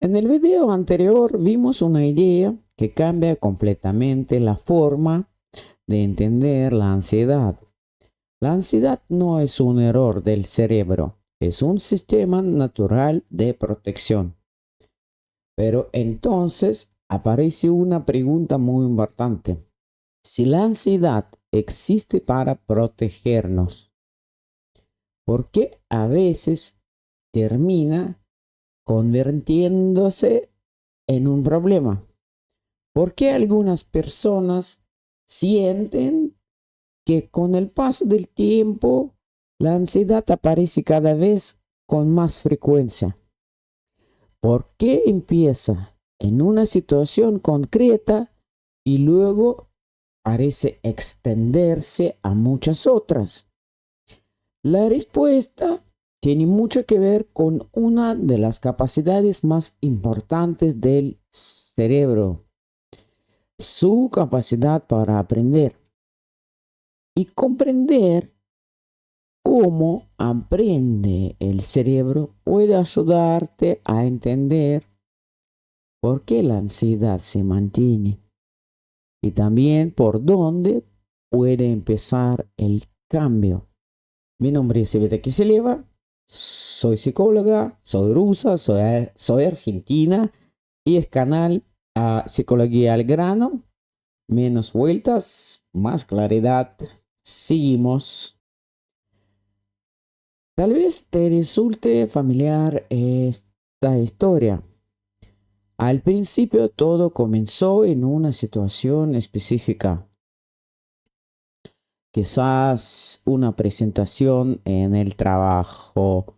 En el video anterior vimos una idea que cambia completamente la forma de entender la ansiedad. La ansiedad no es un error del cerebro, es un sistema natural de protección. Pero entonces aparece una pregunta muy importante. Si la ansiedad existe para protegernos, ¿por qué a veces termina convirtiéndose en un problema? ¿Por qué algunas personas sienten que con el paso del tiempo la ansiedad aparece cada vez con más frecuencia? ¿Por qué empieza en una situación concreta y luego parece extenderse a muchas otras? La respuesta tiene mucho que ver con una de las capacidades más importantes del cerebro, su capacidad para aprender. Y comprender cómo aprende el cerebro puede ayudarte a entender por qué la ansiedad se mantiene y también por dónde puede empezar el cambio. Mi nombre es Evita Kisieleva, soy psicóloga, soy rusa, soy argentina y es canal Psicología al grano. Menos vueltas, más claridad. Seguimos. Tal vez te resulte familiar esta historia. Al principio todo comenzó en una situación específica. Quizás una presentación en el trabajo,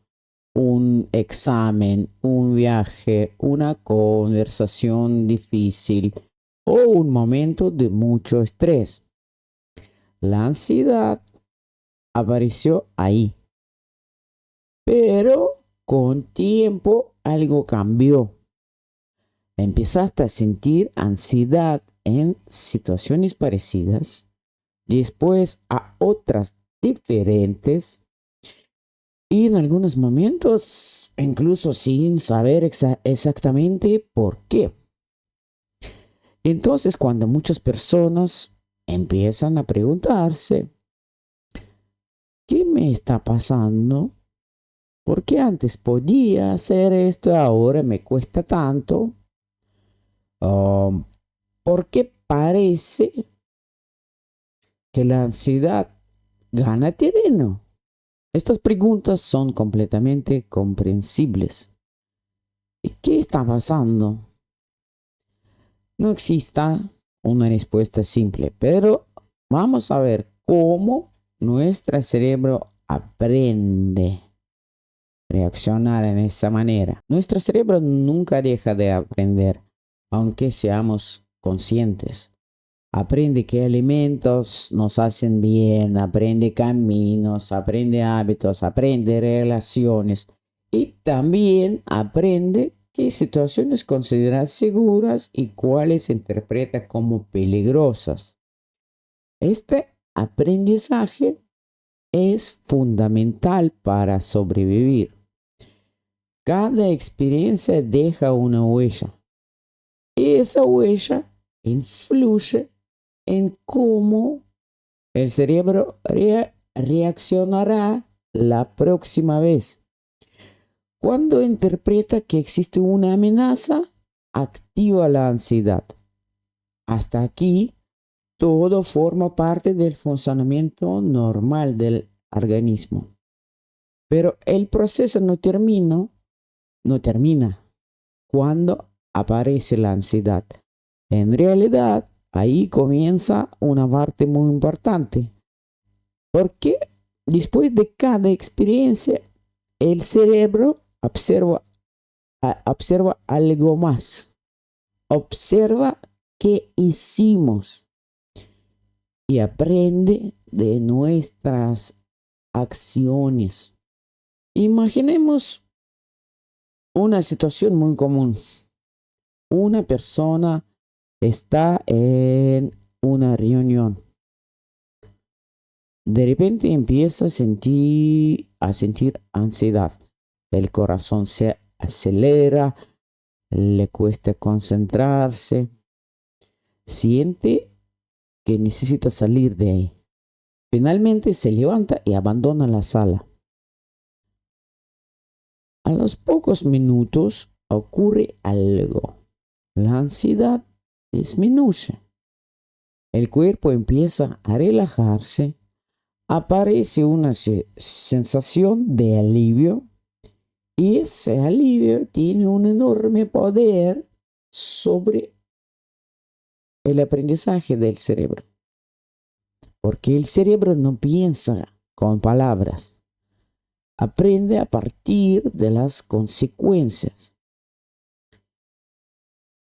un examen, un viaje, una conversación difícil o un momento de mucho estrés. La ansiedad apareció ahí, pero con tiempo algo cambió. Empezaste a sentir ansiedad en situaciones parecidas, después a otras diferentes y en algunos momentos incluso sin saber exactamente por qué. Entonces, cuando muchas personas empiezan a preguntarse, ¿qué me está pasando? ¿Por qué antes podía hacer esto, ahora me cuesta tanto? ¿Por qué parece que la ansiedad gana terreno? Estas preguntas son completamente comprensibles. ¿Y qué está pasando? No existe una respuesta simple, pero vamos a ver cómo nuestro cerebro aprende a reaccionar en esa manera. Nuestro cerebro nunca deja de aprender, aunque seamos conscientes. Aprende qué alimentos nos hacen bien, aprende caminos, aprende hábitos, aprende relaciones y también aprende qué situaciones considera seguras y cuáles interpreta como peligrosas. Este aprendizaje es fundamental para sobrevivir. Cada experiencia deja una huella y esa huella influye en cómo el cerebro reaccionará la próxima vez. Cuando interpreta que existe una amenaza, activa la ansiedad. Hasta aquí, todo forma parte del funcionamiento normal del organismo. Pero el proceso no termina cuando aparece la ansiedad. En realidad, ahí comienza una parte muy importante, porque después de cada experiencia, el cerebro observa algo más. Observa qué hicimos y aprende de nuestras acciones. Imaginemos una situación muy común. Una persona está en una reunión. De repente empieza a sentir ansiedad. El corazón se acelera, le cuesta concentrarse, siente que necesita salir de ahí. Finalmente se levanta y abandona la sala. A los pocos minutos ocurre algo. La ansiedad disminuye. El cuerpo empieza a relajarse. Aparece una sensación de alivio. Y ese alivio tiene un enorme poder sobre el aprendizaje del cerebro. Porque el cerebro no piensa con palabras. Aprende a partir de las consecuencias.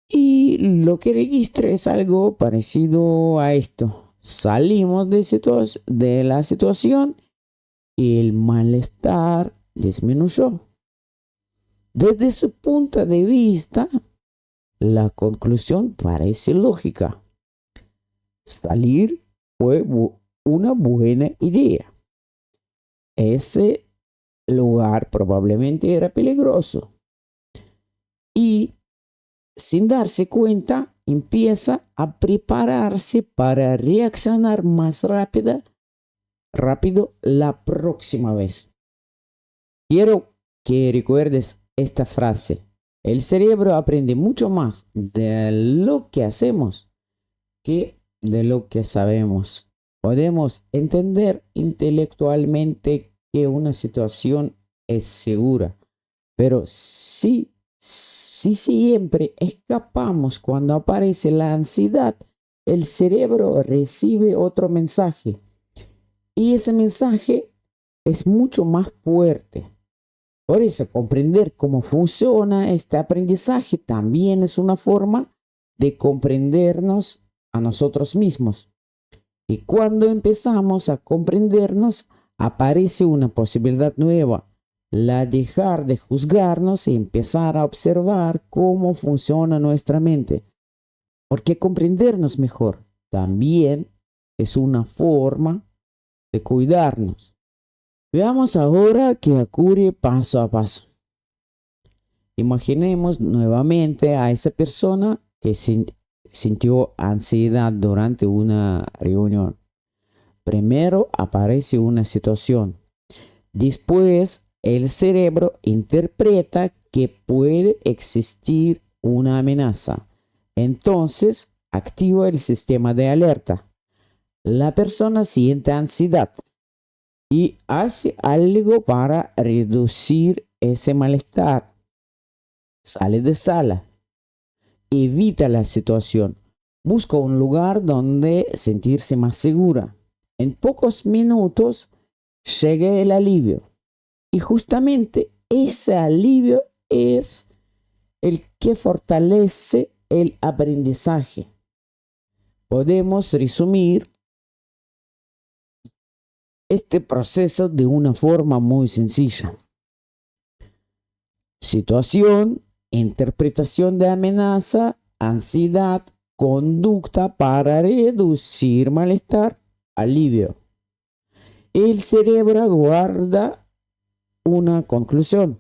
Y lo que registra es algo parecido a esto. Salimos de la situación y el malestar disminuyó. Desde su punto de vista, la conclusión parece lógica. Salir fue una buena idea. Ese lugar probablemente era peligroso. Y sin darse cuenta, empieza a prepararse para reaccionar más rápido la próxima vez. Quiero que recuerdes esta frase. El cerebro aprende mucho más de lo que hacemos que de lo que sabemos. Podemos entender intelectualmente que una situación es segura, pero si siempre escapamos cuando aparece la ansiedad, el cerebro recibe otro mensaje y ese mensaje es mucho más fuerte. Por eso, comprender cómo funciona este aprendizaje también es una forma de comprendernos a nosotros mismos. Y cuando empezamos a comprendernos, aparece una posibilidad nueva, la de dejar de juzgarnos y empezar a observar cómo funciona nuestra mente. Porque comprendernos mejor también es una forma de cuidarnos. Veamos ahora qué ocurre paso a paso. Imaginemos nuevamente a esa persona que sintió ansiedad durante una reunión. Primero aparece una situación. Después, el cerebro interpreta que puede existir una amenaza. Entonces, activa el sistema de alerta. La persona siente ansiedad y hace algo para reducir ese malestar. Sale de sala. Evita la situación. Busca un lugar donde sentirse más segura. En pocos minutos llega el alivio. Y justamente ese alivio es el que fortalece el aprendizaje. Podemos resumir este proceso de una forma muy sencilla. Situación, interpretación de amenaza, ansiedad, conducta para reducir malestar, alivio. El cerebro guarda una conclusión.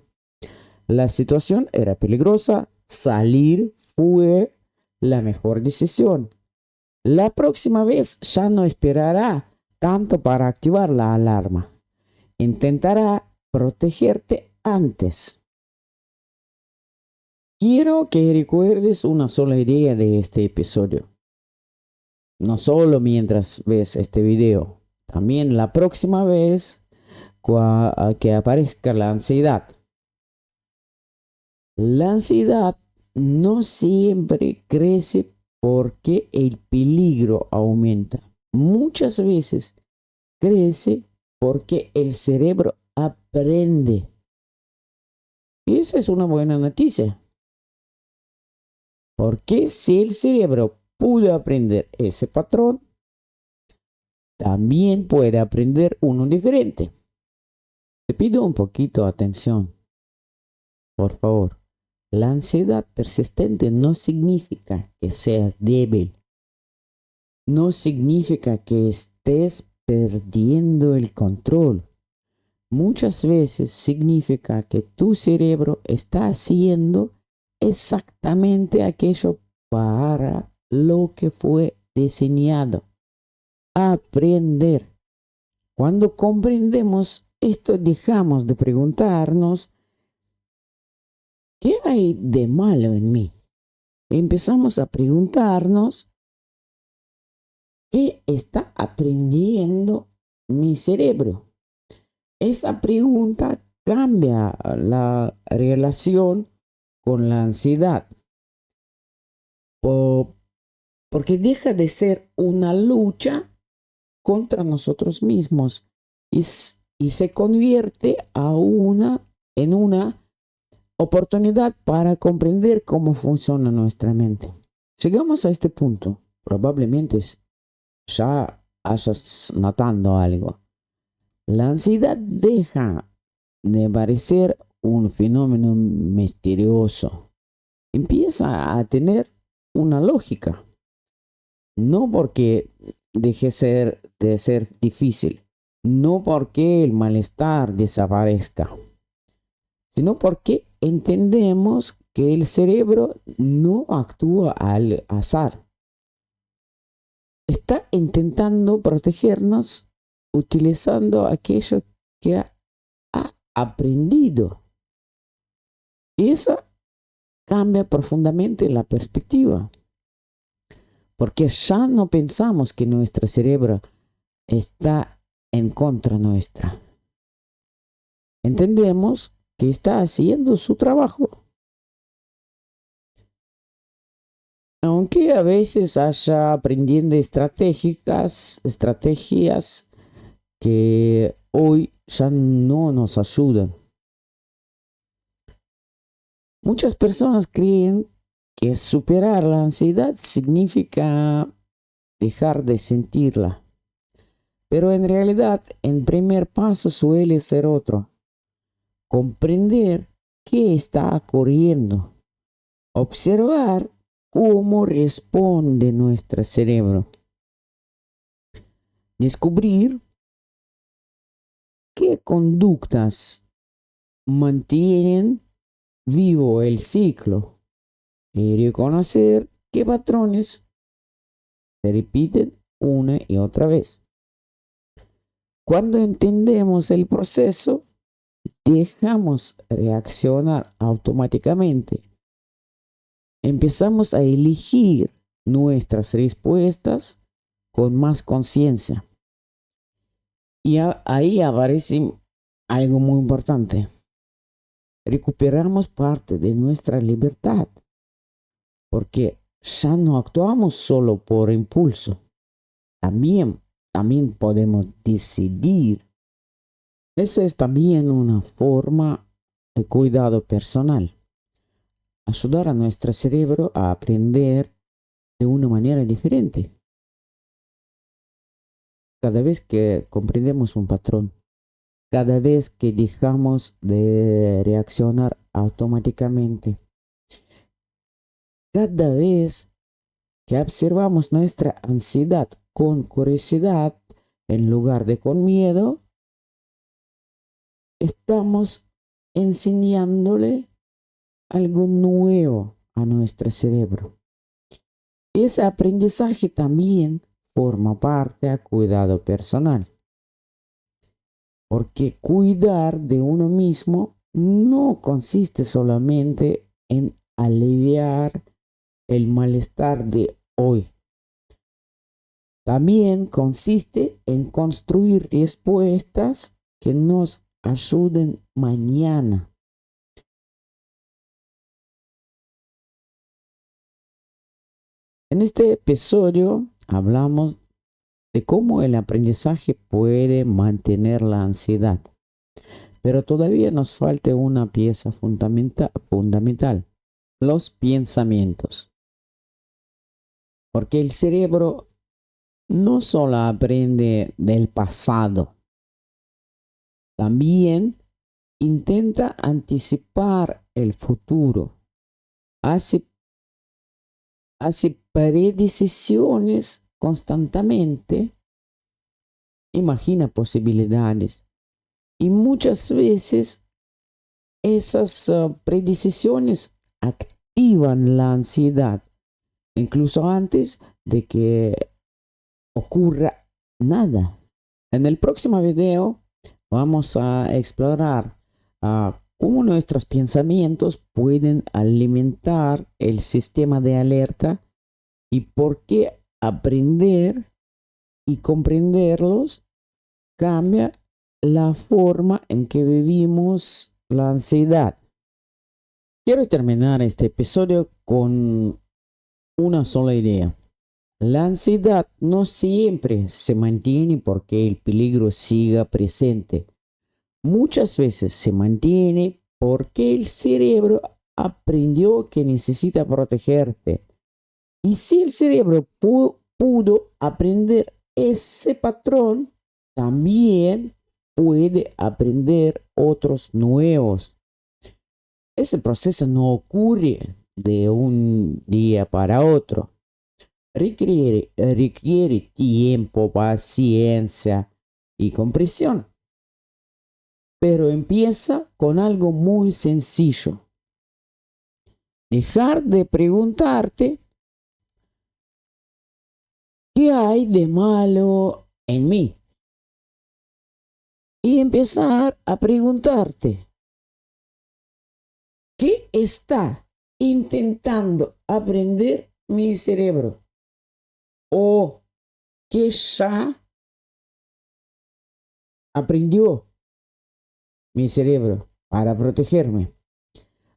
La situación era peligrosa, salir fue la mejor decisión. La próxima vez ya no esperará tanto para activar la alarma. Intentará protegerte antes. Quiero que recuerdes una sola idea de este episodio. No solo mientras ves este video, también la próxima vez que aparezca la ansiedad. La ansiedad no siempre crece porque el peligro aumenta. Muchas veces crece porque el cerebro aprende. Y esa es una buena noticia. Porque si el cerebro pudo aprender ese patrón, también puede aprender uno diferente. Te pido un poquito de atención, por favor. La ansiedad persistente no significa que seas débil. No significa que estés perdiendo el control. Muchas veces significa que tu cerebro está haciendo exactamente aquello para lo que fue diseñado. Aprender. Cuando comprendemos esto, dejamos de preguntarnos ¿qué hay de malo en mí? Empezamos a preguntarnos ¿qué está aprendiendo mi cerebro? Esa pregunta cambia la relación con la ansiedad, porque deja de ser una lucha contra nosotros mismos y se convierte en una oportunidad para comprender cómo funciona nuestra mente. Llegamos a este punto, probablemente ya hayas notado algo. La ansiedad deja de parecer un fenómeno misterioso. Empieza a tener una lógica. No porque deje de ser difícil, no porque el malestar desaparezca, sino porque entendemos que el cerebro no actúa al azar. Está intentando protegernos utilizando aquello que ha aprendido. Y eso cambia profundamente la perspectiva. Porque ya no pensamos que nuestro cerebro está en contra nuestra. Entendemos que está haciendo su trabajo. Aunque a veces haya aprendiendo estrategias que hoy ya no nos ayudan. Muchas personas creen que superar la ansiedad significa dejar de sentirla. Pero en realidad el primer paso suele ser otro. Comprender qué está ocurriendo. Observar cómo responde nuestro cerebro. Descubrir qué conductas mantienen vivo el ciclo y reconocer qué patrones se repiten una y otra vez. Cuando entendemos el proceso, dejamos reaccionar automáticamente. Empezamos a elegir nuestras respuestas con más conciencia. Y ahí aparece algo muy importante. Recuperamos parte de nuestra libertad, porque ya no actuamos solo por impulso. También podemos decidir. Esa es también una forma de cuidado personal. Ayudar a nuestro cerebro a aprender de una manera diferente. Cada vez que comprendemos un patrón, cada vez que dejamos de reaccionar automáticamente, cada vez que observamos nuestra ansiedad con curiosidad en lugar de con miedo, estamos enseñándole algo nuevo a nuestro cerebro. Ese aprendizaje también forma parte del cuidado personal. Porque cuidar de uno mismo no consiste solamente en aliviar el malestar de hoy. También consiste en construir respuestas que nos ayuden mañana. En este episodio hablamos de cómo el aprendizaje puede mantener la ansiedad. Pero todavía nos falta una pieza fundamental, los pensamientos. Porque el cerebro no solo aprende del pasado, también intenta anticipar el futuro. Hace predecisiones constantemente, imagina posibilidades y muchas veces esas predecisiones activan activan la ansiedad, incluso antes de que ocurra nada. En el próximo video vamos a explorar cómo nuestros pensamientos pueden alimentar el sistema de alerta y por qué aprender y comprenderlos cambia la forma en que vivimos la ansiedad. Quiero terminar este episodio con una sola idea. La ansiedad no siempre se mantiene porque el peligro siga presente. Muchas veces se mantiene porque el cerebro aprendió que necesita protegerte. Y si el cerebro pudo aprender ese patrón, también puede aprender otros nuevos. Ese proceso no ocurre de un día para otro. Requiere tiempo, paciencia y comprensión. Pero empieza con algo muy sencillo. Dejar de preguntarte ¿qué hay de malo en mí? Y empezar a preguntarte ¿qué está intentando aprender mi cerebro? ¿O qué ya aprendió mi cerebro para protegerme?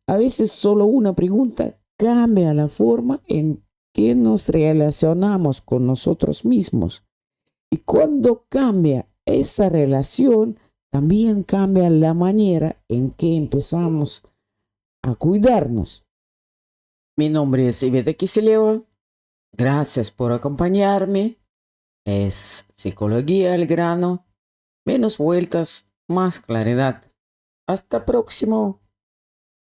A veces solo una pregunta cambia la forma en que nos relacionamos con nosotros mismos. Y cuando cambia esa relación, también cambia la manera en que empezamos a cuidarnos. Mi nombre es Iveta Kisieleva. Gracias por acompañarme. Es Psicología al grano. Menos vueltas, más claridad. Hasta próximo.